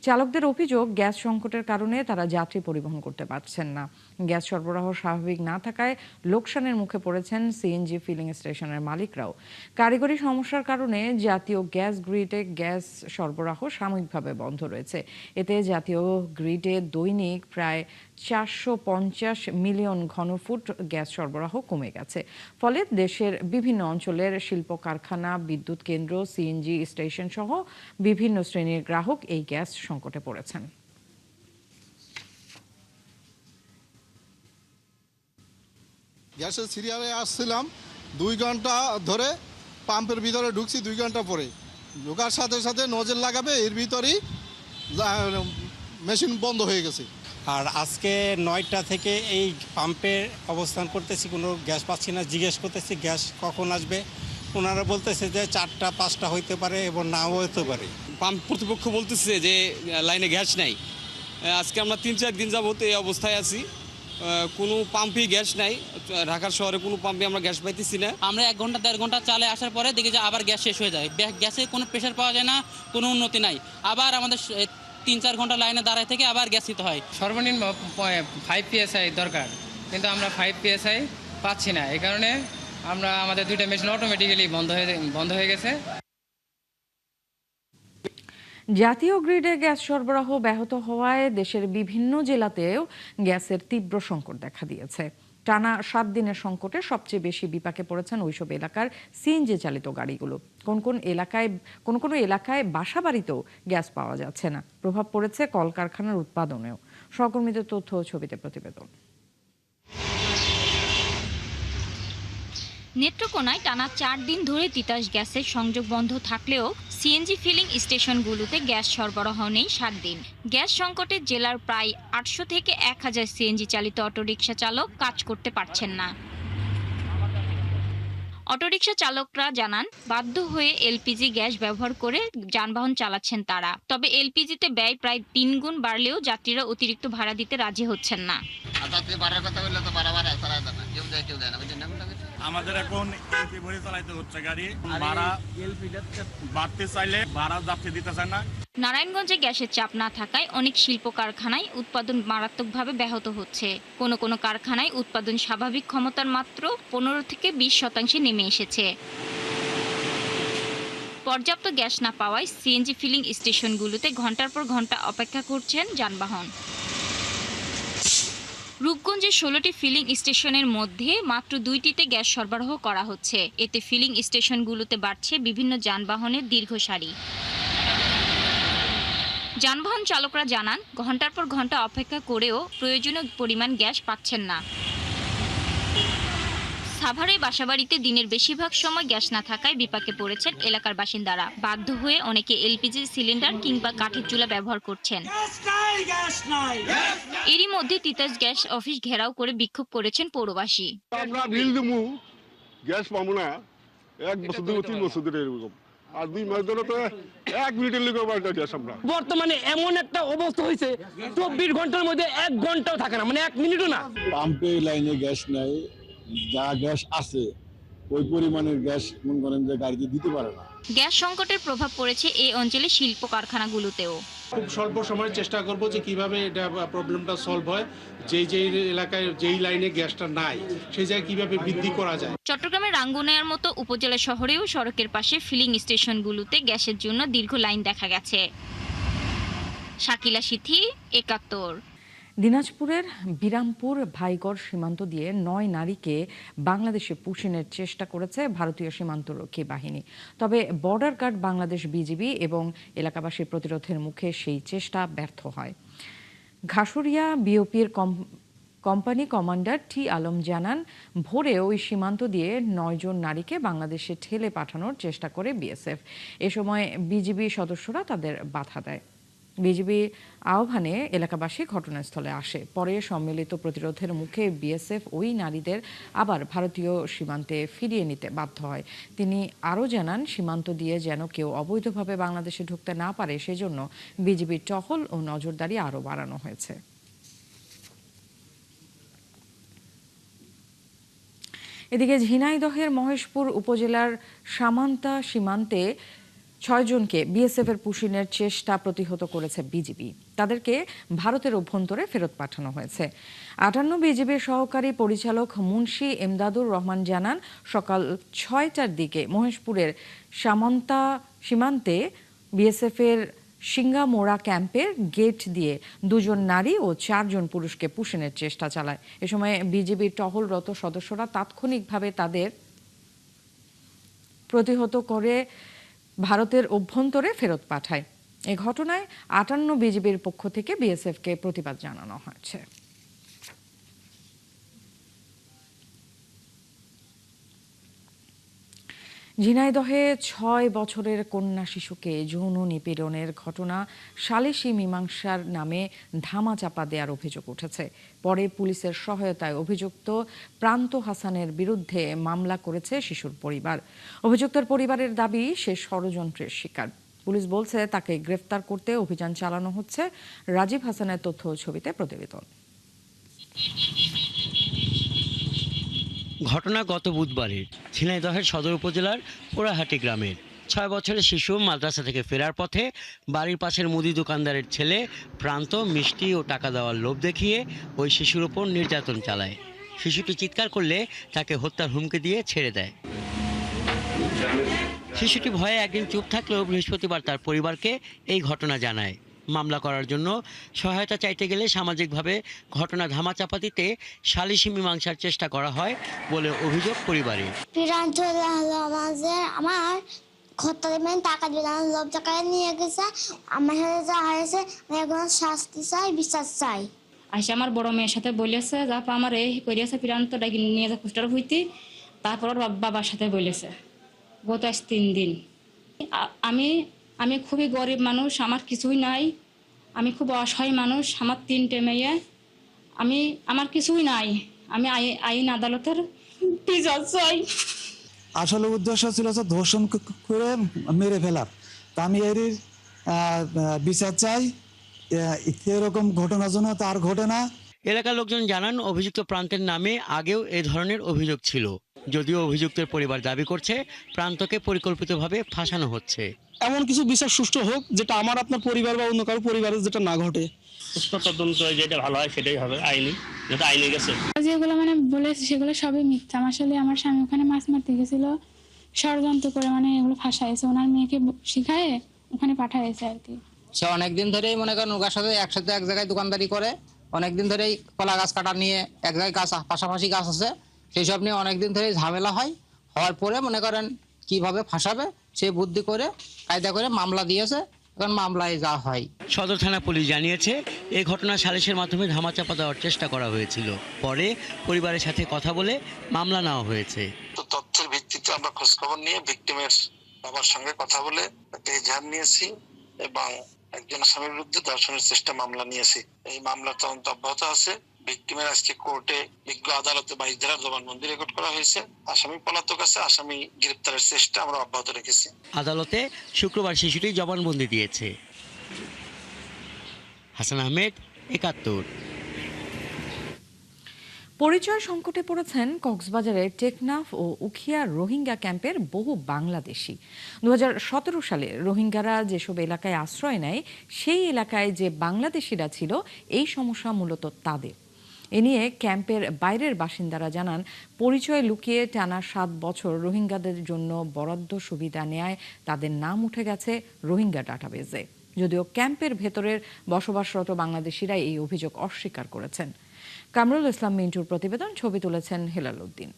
চালকদের অভিযোগ, গ্যাস সংকটের কারণে তারা যাত্রী পরিবহন করতে পারছেন না। গ্যাস সরবরাহ স্বাভাবিক না থাকায় লোকসানের মুখে পড়েছেন সিএনজি ফিলিং স্টেশনের মালিকরাও। কারিগরি সমস্যার কারণে জাতীয় গ্যাস গ্রিডে গ্যাস সরবরাহ সাময়িকভাবে বন্ধ রয়েছে। এতে জাতীয় গ্রিডে দৈনিক প্রায় 450 মিলিয়ন ঘনফুট গ্যাস সরবরাহ কমে গেছে। ফলে দেশের বিভিন্ন অঞ্চলের শিল্প কারখানা, বিদ্যুৎ কেন্দ্র, সিএনজি স্টেশন সহ বিভিন্ন শ্রেণীর গ্রাহক এই গ্যাস সংকটে পড়েছেন। গ্যাসের সিরিয়ালে আসছিলাম 2 ঘন্টা ধরে, পাম্পের ভিতরে ঢুকছি 2 ঘন্টা পরে। ঢোকার সাথে সাথে নজর লাগাবে, এর ভিতরেই মেশিন বন্ধ হয়ে গেছে। আর আজকে 9টা থেকে এই পাম্পে অবস্থান করতেছি, কোনো গ্যাস পাচ্ছি না। জিজ্ঞেস করতেছি গ্যাস কখন আসবে, ওনারা বলতেছে যে 4টা 5টা হইতে পারে এবং নাও হতে পারে। পাম্প কর্তৃপক্ষ বলতেছে যে লাইনে গ্যাস নাই। আজকে আমরা 3-4 দিন যাবত এই অবস্থায় আছি, কোনো পাম্পই গ্যাস নাই। ঢাকার শহরে কোনো পাম্পে আমরা গ্যাস পাইতেছি না। আমরা 1 ঘন্টা 1.5 ঘন্টা চালে আসার পরে দেখি যে আবার গ্যাস শেষ হয়ে যায়। গ্যাসে কোনো প্রেশার পাওয়া যায় না, কোনো উন্নতি নাই। আবার আমাদের 3-4 ঘন্টা লাইনে দাঁড়ায় থেকে আবার গ্যাস দিতে হয়। সর্বনিম্ন 5 PSI দরকার, কিন্তু আমরা 5 PSI পাচ্ছি না। এই কারণে আমাদের 2টা মেশিন অটোমেটিক্যালি বন্ধ হয়ে গেছে। জাতীয় গ্রিডে গ্যাস সরবরাহ ব্যাহত হওয়ায় দেশের বিভিন্ন জেলাতেও গ্যাসের তীব্র সংকট দেখা দিয়েছে। টানা 7 দিনের সংকটে সবচেয়ে বেশি বিপাকে পড়েছেন ওইসব এলাকার সিএনজি চালিত গাড়িগুলো। কোন কোন এলাকায় বাসা বাড়িতেও গ্যাস পাওয়া যাচ্ছে না। প্রভাব পড়েছে কলকারখানার উৎপাদনেও। সহকর্মীদের তথ্য ও ছবিতে প্রতিবেদন। নেত্রকোনায় টানা 4 দিন ধরে তিতাস গ্যাসের সংযোগ বন্ধ থাকলেও সিএনজি ফিলিং স্টেশনগুলোতে গ্যাস সরবরাহ নেই 7 দিন। গ্যাস সংকটে জেলার প্রায় 800 থেকে 1000 সিএনজি চালিত অটোরিকশা চালক কাজ করতে পারছেন না। অটোরিকশা চালকরা জানান, বাধ্য হয়ে এলপিজি গ্যাস ব্যবহার করে যানবাহন চালাচ্ছেন তারা। তবে এলপিজিতে ব্যয় প্রায় 3 গুণ বাড়লেও যাত্রীরা অতিরিক্ত ভাড়া দিতে রাজি হচ্ছেন না। আমাদের এখন এলপি ভরে চালাইতে হচ্ছে গাড়ি, ভাড়া বাড়তে চাইলে ভাড়া যাত্রী দিতে চায় না। নারায়ণগঞ্জে গ্যাসের চাপ না থাকায় অনেক শিল্প কারখানায় উৎপাদন মারাত্মকভাবে ব্যাহত হচ্ছে। কোনো কারখানায় উৎপাদন স্বাভাবিক ক্ষমতার মাত্র 15 থেকে 20% নেমে এসেছে। পর্যাপ্ত গ্যাস না পাওয়ায় সিএনজি ফিলিং স্টেশনগুলোতে ঘন্টার পর ঘন্টা অপেক্ষা করছেন যানবাহন। রূপগঞ্জে 16টি ফিলিং স্টেশনের মধ্যে মাত্র 2টিতে গ্যাস সরবরাহ করা হচ্ছে। এতে ফিলিং স্টেশনগুলোতে বাড়ছে বিভিন্ন যানবাহনের দীর্ঘ সারি। যানবাহন চালকরা জানান, ঘন্টার পর ঘন্টা অপেক্ষা করেও প্রয়োজনীয় পরিমাণ গ্যাস পাচ্ছেন না। সাভারে বাসাবাড়িতে দিনের বেশিরভাগ সময় গ্যাস না থাকায় বিপাকে পড়েছেন এলাকার বাসিন্দারা। বাধ্য হয়ে অনেকে এলপিজি সিলিন্ডার কিংবা কাঠের চুলা ব্যবহার করছেন। এরই মধ্যে তিতাস গ্যাস অফিস ঘেরাও করে বিক্ষোভ করেছেন পৌরবাসী। আমরা বিল দিমু, গ্যাস পাবো না, 1 বছর 2-3 বছর ধরে এরকম, আর 2 মাস ধরে তো 1 মিনিটের লিগে বাড়িতে গ্যাস আমরা। বর্তমানে এমন একটা অবস্থা হয়েছে 24 ঘন্টার মধ্যে 1 ঘন্টাও থাকে না, মানে 1 মিনিটও না। পাম্পে লাইনে গ্যাস নাই, যা গ্যাস আছে ওই পরিমাণের গ্যাস মনে করেন যে গাড়িতে দিতে পারে না। গ্যাস সংকটের প্রভাব পড়েছে এই অঞ্চলে শিল্প কারখানাগুলোতেও। খুব স্বল্প সময়ে চেষ্টা করব যে কিভাবে এটা প্রবলেমটা সলভ হয়, যেই এলাকায় যেই লাইনে গ্যাসটা নাই সেই জায়গায় কিভাবে বৃদ্ধি করা যায়। চট্টগ্রামের রাঙ্গুনিয়ার মতো উপজেলা শহরেও সড়কের পাশে ফিলিং স্টেশনগুলোতে গ্যাসের জন্য দীর্ঘ লাইন দেখা গেছে। শাকিলা সিথি, ৭১। দিনাজপুরের বিরামপুর ভাইগড় সীমান্ত দিয়ে 9 নারীকে বাংলাদেশে পুষিনের চেষ্টা করেছে ভারতীয় সীমান্তরক্ষী বাহিনী। তবে বর্ডার গার্ড বাংলাদেশ বিজিবি এবং এলাকাবাসীর প্রতিরোধের মুখে সেই চেষ্টা ব্যর্থ হয়। ঘাসুরিয়া বিওপির কোম্পানি কমান্ডার টি আলম জানান, ভোরে ওই সীমান্ত দিয়ে 9 জন নারীকে বাংলাদেশে ঠেলে পাঠানোর চেষ্টা করে বিএসএফ। এ সময় বিজিবি সদস্যরা তাদের বাধা দেয়। বিজিবি আহ্বানে এলাকাবাসী ঘটনাস্থলে আসে। পরে সম্মিলিত প্রতিরোধের মুখে বিএসএফ ওই নারীদের আবার ভারতীয় সীমান্তে ফিরিয়ে নিতে বাধ্য হয়। তিনি আরও জানান, সীমান্ত দিয়ে যেন কেউ অবৈধভাবে বাংলাদেশে ঢুকতে না পারে সেজন্য বিজিবির টহল ও নজরদারি আরও বাড়ানো হয়েছে। এদিকে ঝিনাইদহের মহেশপুর উপজেলার সামান্তা সীমান্তে 6 জনকে বিএসএফ এর পুশিনের চেষ্টা প্রতিহত করেছে বিজিবি। তাদেরকে ভারতের অভ্যন্তরে ফেরত পাঠানো হয়েছে। 58 বিজিবির সহকারী পরিচালক মুন্সি এমদাদুর রহমান জানান, সকাল 6টার দিকে মহেশপুরের সামান্তা সীমান্তে বিএসএফ এর সিঙ্গামোড়া ক্যাম্পের গেট দিয়ে 2 জন নারী ও 4 জন পুরুষকে পুশিনের চেষ্টা চালায়। এ সময় বিজিবির টহলরত সদস্যরা তাৎক্ষণিকভাবে তাদের প্রতিহত করে ভারতের অভ্যন্তরে ফেরত পাঠায়। এ ঘটনায় 58 বিজিবির পক্ষ থেকে বিএসএফকে প্রতিবাদ জানানো হয়েছে। ঝিনাইদহে 6 বছরের কন্যা শিশুকে যৌন নিপীড়নের ঘটনা সালিসি মীমাংসার নামে ধামাচাপা দেওয়ার অভিযোগ উঠেছে। পরে পুলিশের সহায়তায় অভিযুক্ত প্রান্ত হাসানের বিরুদ্ধে মামলা করেছে শিশুর পরিবার। অভিযুক্তের পরিবারের দাবি সে ষড়যন্ত্রের শিকার। পুলিশ বলছে তাকে গ্রেফতার করতে অভিযান চালানো হচ্ছে। রাজীব হাসানের তথ্য ও ছবিতে প্রতিবেদন। ঘটনা গত বুধবারের ঝিনাইদহের সদর উপজেলার পোড়াহাটি গ্রামের। 6 বছরের শিশু মাদ্রাসা থেকে ফেরার পথে বাড়ির পাশের মুদি দোকানদারের ছেলে প্রান্ত মিষ্টি ও টাকা দেওয়ার লোভ দেখিয়ে ওই শিশুর ওপর নির্যাতন চালায়। শিশুটি চিৎকার করলে তাকে হত্যার হুমকি দিয়ে ছেড়ে দেয়। শিশুটি ভয়ে একদিন চুপ থাকলেও বৃহস্পতিবার তার পরিবারকে এই ঘটনা জানায়। মামলা করার জন্য সহায়তা চাইতে গেলে সামাজিকভাবে ঘটনা ধামাচাপা দিতে সালিসি মীমাংসার চেষ্টা করা হয় বলে অভিযোগ পরিবারের। আমার খত্তা দেবেন টাকা দিলাম, লোভ টাকা নিয়ে গেছে, আমার সাথে যা হয়েছে আমি এখন শাস্তি চাই, বিচার চাই। আইসা আমার বড় মেয়ের সাথে বলেছে, যাপা আমার এই করিয়াছে ফিরান্ত ডাকি নিয়ে যা পোস্টার হইতে, তারপর বাবার সাথে বলেছে গত 3 দিন। আমি খুবই গরিব মানুষ, আমার কিছুই নাই, আমি খুব অসহায় মানুষ, আমার 3টে মেয়ে, আমার কিছুই নাই, আমি আইন আদালতের বিচার চাই। আসলে উদ্দেশ্য ছিল যে ধর্ষণ করে মেরে ফেলার, তা আমি এর বিচার চাই, এরকম ঘটনা যেন তার ঘটে না। এলাকার লোকজন জানান, অভিযুক্ত প্রান্তের নামে আগেও এ ধরনের অভিযোগ ছিল। যদিও অভিযুক্তের পরিবার দাবি করছে প্রান্তকে পরিকল্পিতভাবে ফাঁসানো হচ্ছে। এমন কিছু বিচার সুষ্ঠু হোক যেটা আমার আপনার পরিবার বা অন্য কারো পরিবারের যেটা না ঘটে। সুস্থ তদন্ত যেটা ভালো হয় সেটাই হবে, আইনি যেটা আইনে গেছে। যেগুলো মানে বলেছে সেগুলো সবই মিথ্যা। আসলে আমার স্বামী ওখানে মাছ মারতে গেছিল, ষড়যন্ত্র করে মানে এগুলো ফাঁসাইছে, ওনার মেয়েকে শিখায় ওখানে পাঠাইছে আর কি। সে অনেকদিন ধরেই মনে করেন ওর সাথে একসাথে এক জায়গায় দোকানদারি করে, অনেকদিন ধরেই কলা গাছ কাটা নিয়ে এক জায়গায় গাছ পাশাপাশি গাছ আছে, সেই সব নিয়ে অনেকদিন ধরেই ঝামেলা হওয়ার পরে মনে করেন কিভাবে ফাঁসাবে সে বুদ্ধি করে কায়দা করে মামলা দিয়েছে, এখন মামলায় যা হয়। সদর থানা পুলিশ জানিয়েছে এই ঘটনা সালিশের মাধ্যমে ধামাচাপা দেওয়ার চেষ্টা করা হয়েছিল, পরে পরিবারের সাথে কথা বলে মামলা নেওয়া হয়েছে। তথ্যের ভিত্তিতে আমরা খোঁজখবর নিয়ে ভিকটিমের বাবার সঙ্গে কথা বলে একটা এজাহার নিয়েছি এবং একজন আসামির বিরুদ্ধে ধর্ষণের চেষ্টা মামলা নিয়েছি। এই মামলার তদন্ত অব্যাহত আছে। ভিকটিমের আজকে কোর্টে বিজ্ঞ আদালতে 22 ধারার জবানবন্দি রেকর্ড করা হয়েছে। আসামি পলাতক আছে, আসামি গ্রেপ্তারের চেষ্টা আমরা অব্যাহত রেখেছি। আদালতে শুক্রবার শিশুটি জবানবন্দি দিয়েছে। হাসান আহমেদ, ৭১। পরিচয় সংকটে পড়েছেন কক্সবাজারের টেকনাফ ও উখিয়া রোহিঙ্গা ক্যাম্পের বহু বাংলাদেশি। 2017 সালে রোহিঙ্গারা যেসব এলাকায় আশ্রয় নেয় সেই এলাকায় যে বাংলাদেশিরা ছিল, এই সমস্যা মূলত তাদের। এ নিয়ে ক্যাম্পের বাইরের বাসিন্দারা জানান, পরিচয় লুকিয়ে টানা 7 বছর রোহিঙ্গাদের জন্য বরাদ্দ সুবিধা নেয় তাদের নাম উঠে গেছে রোহিঙ্গা ডাটাবেজে। যদিও ক্যাম্পের ভেতরের বসবাসরত বাংলাদেশিরা এই অভিযোগ অস্বীকার করেছেন। কামরুল ইসলাম মিন্টুর প্রতিবেদন, ছবি তুলেছেন হেলাল উদ্দিন।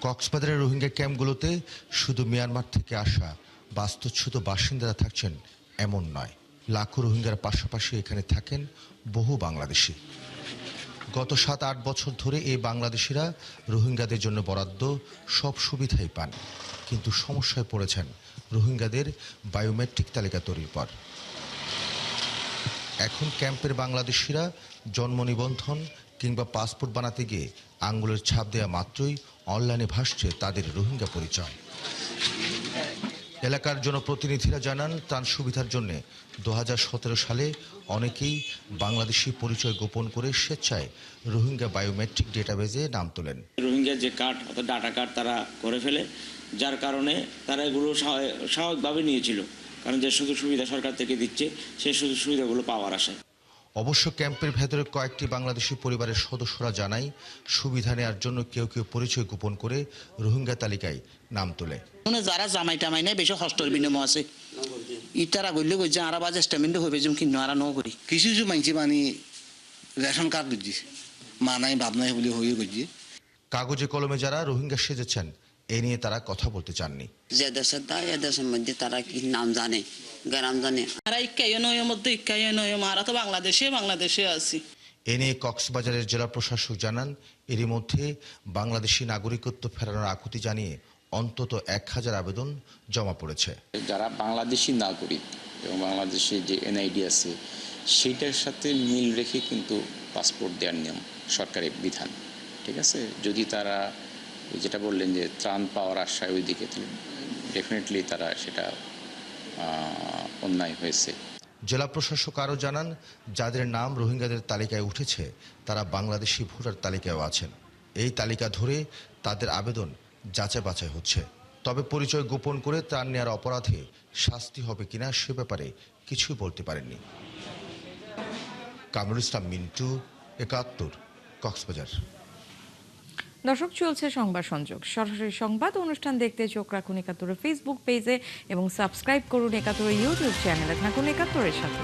কক্সবাজারের রোহিঙ্গা ক্যাম্পগুলোতে শুধু মিয়ানমার থেকে আসা বাস্তুচ্যুত বাসিন্দারা থাকছেন এমন নয়, লাখো রোহিঙ্গার পাশাপাশি এখানে থাকেন বহু বাংলাদেশি। গত 7-8 বছর ধরে এই বাংলাদেশিরা রোহিঙ্গাদের জন্য বরাদ্দ সব সুবিধাই পান, কিন্তু সমস্যায় পড়েছেন রোহিঙ্গাদের বায়োমেট্রিক তালিকা তৈরির পর। এখন ক্যাম্পের বাংলাদেশিরা জন্ম নিবন্ধন কিংবা পাসপোর্ট বানাতে গিয়ে আঙ্গুলের ছাপ দেওয়া মাত্রই অনলাইনে ভাসছে তাদের রোহিঙ্গা পরিচয়। এলাকার জনপ্রতিনিধিরা জানান, ত্রাণ সুবিধার জন্য 2017 সালে অনেকেই বাংলাদেশি পরিচয় গোপন করে স্বেচ্ছায় রোহিঙ্গা বায়োমেট্রিক ডেটাবেজে নাম তোলেন। রোহিঙ্গার যে কার্ড অর্থাৎ ডাটা কার্ড তারা করে ফেলে, যার কারণে তারা এগুলো স্বাভাবিকভাবে নিয়েছিল, কারণ যে সুযোগ সুবিধা সরকার থেকে দিচ্ছে সেই সুযোগ সুবিধাগুলো পাওয়ার আশায়। অবশ্য ক্যাম্পের ভেতরে কয়েকটি বাংলাদেশি পরিবারের সদস্যরা জানায়, সুবিধা নেওয়ার জন্য কেউ কেউ পরিচয় গোপন করে রোহিঙ্গা তালিকায় নাম তোলে। যারা জামাই টামাই নেই বেশি হস্টেল বিনিময় আছে, ইটারা গল্লে গই যে আরা বাজে স্টেমেন্ট হইবে যেমন কিন্তু আরা ন করি কিছু কিছু মানছি মানে রেশন কার্ড দিচ্ছি মা নাই বাপ নাই বলে হয়ে গই। কাগজে কলমে যারা রোহিঙ্গা সেজেছেন এ নিয়ে তারা কথা বলতে চাননি। যে দেশের দায় এ দেশের মধ্যে তারা কি নাম জানে, গ্রাম জানে, আর ইক্কাই নয় মধ্যে ইক্কাই নয়, মারা তো বাংলাদেশে আছি। এ নিয়ে কক্সবাজারের জেলা প্রশাসক জানান, এরই মধ্যে বাংলাদেশি নাগরিকত্ব ফেরানোর আকুতি জানিয়ে অন্তত 1000 আবেদন জমা পড়েছে। যারা বাংলাদেশি নাগরিক এবং বাংলাদেশে যে এনআইডি আছে সেইটার সাথে মিল রেখে কিন্তু পাসপোর্ট দেওয়ার নিয়ম সরকারের বিধান, ঠিক আছে। যদি তারা যেটা বললেন যে ত্রাণ পাওয়ার আশায় ওইদিকে, ডেফিনেটলি তারা সেটা অন্যায় হয়েছে। জেলা প্রশাসক আরও জানান, যাদের নাম রোহিঙ্গাদের তালিকায় উঠেছে তারা বাংলাদেশি ভোটার তালিকায়ও আছেন। এই তালিকা ধরে তাদের আবেদন যাচাই বাছাই হচ্ছে। তবে পরিচয় গোপন করে ত্রাণ নেওয়ার অপরাধে শাস্তি হবে কিনা সে ব্যাপারে কিছুই বলতে পারেননি। কামরুল ইসলাম মিন্টু, ৭১, কক্সবাজার। দর্শক, চলছে সংবাদ সংযোগ। সরাসরি সংবাদ অনুষ্ঠান দেখতে চোখ রাখুন ৭১ ফেসবুক পেজে এবং সাবস্ক্রাইব করুন ৭১ ইউটিউব চ্যানেলে। থাকুন ৭১-এর সাথে।